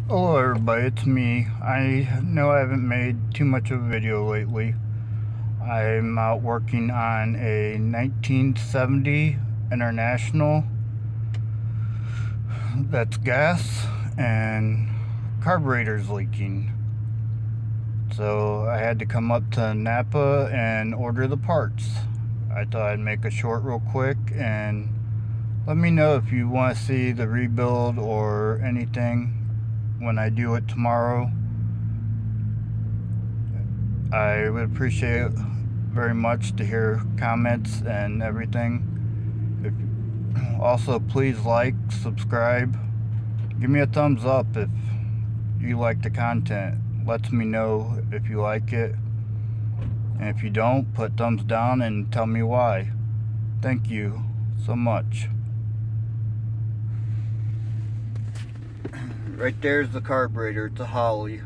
Hello everybody, it's me. I know I haven't made too much of a video lately. I'm out working on a 1970 International that's gas and carburetor's leaking. So I had to come up to Napa and order the parts. I thought I'd make a short real quick and let me know if you want to see the rebuild or anything when I do it tomorrow. I would appreciate it very much to hear comments and everything. Also, please like, subscribe, give me a thumbs up if you like the content. Lets me know if you like it, and if you don't, put thumbs down and tell me why. Thank you so much. Right there's the carburetor. It's a Holly.